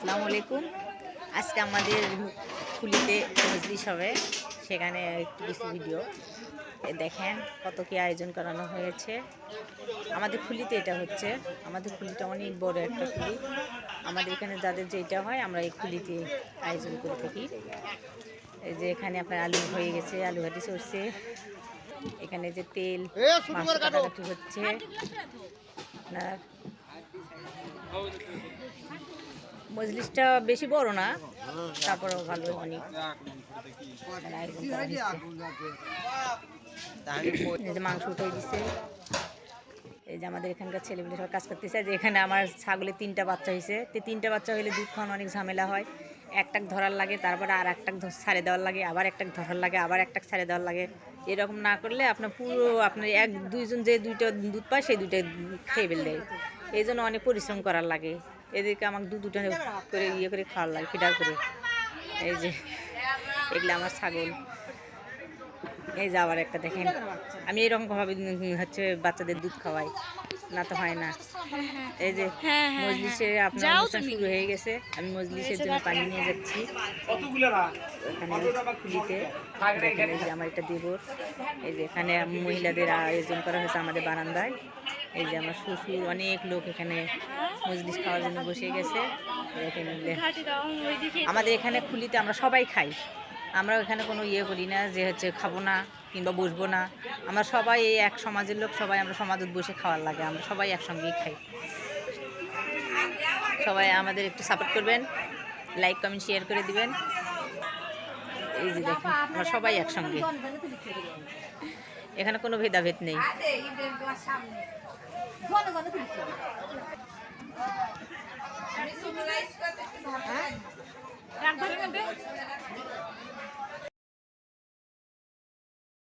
আসসালামু আলাইকুম। আজকে আমাদের খুলিতে মজলিস হবে, সেখানে একটু কিছু ভিডিও দেখেন কত কি আয়োজন করানো হয়েছে। আমাদের খুলিতে এটা হচ্ছে, আমাদের খুলিটা অনেক বড় একটা খুলি। আমাদের এখানে যাদের যেটা হয় আমরা এই খুলিতে আয়োজন করে থাকি। এই যে এখানে আপনার আলু হয়ে গেছে, আলু ঘাটি চড়ছে, এখানে যে তেল মাংস কাটাকাটি হচ্ছে আপনার। মজলিসটা বেশি বড় না, তারপরেও ভালো অনেক আয়োজন করা হয়েছে। এই যে মাংস উঠে দিচ্ছে, এই যে আমাদের এখানকার ছেলেমেয়ে সব কাজ করতেছে। যে এখানে আমার ছাগলের 3টা বাচ্চা হয়েছে, তো 3টা বাচ্চা হলে দুধ খাওয়ানো অনেক ঝামেলা হয়। একটাক ধরার লাগে, তারপরে আর একটাক ছাড়ে দেওয়ার লাগে, আবার একটাক ধরার লাগে, আবার একটাক ছাড়ে দেওয়ার লাগে। এরকম না করলে আপনার পুরো আপনার দুইজন যে 2টা দুধ পায় সেই 2টা খেয়ে ফেল দেয়। এই জন্য অনেক পরিশ্রম করার লাগে। এদেরকে আমাকে দুধটা করে করে খাওয়ার লাগে, ফিডার করে। এই যে এগুলো আমার ছাগল। এই যে আবার একটা দেখেন, আমি এরকমভাবে হচ্ছে বাচ্চাদের দুধ খাওয়াই, না তো হয় না। এই যে মজলিসে আপনার অনুষ্ঠান শুরু হয়ে গেছে, আমি মজলিসের জন্য পানি নিয়ে যাচ্ছি এখানে খুলিতে। দেখেন এই যে আমার এটা দেবর, এই যে এখানে মহিলাদের আয়োজন করা হয়েছে আমাদের বারান্দায়। এই যে আমার শ্বশুর, অনেক লোক এখানে মজলিস খাওয়ার জন্য বসে গেছে। দেখেন আমাদের এখানে খুলিতে আমরা সবাই খাই, আমরা এখানে কোনো ইয়ে করি না যে হচ্ছে খাবো না কিংবা বসবো না। আমরা সবাই এই এক সমাজের লোক, সবাই আমরা সমাজত বসে খাওয়ার লাগে, আমরা সবাই একসঙ্গেই খাই। সবাই আমাদের একটু সাপোর্ট করবেন, লাইক কমেন্ট শেয়ার করে দিবেন। এই যে দেখুন আমরা সবাই একসঙ্গে, এখানে কোনো ভেদাভেদ নেই।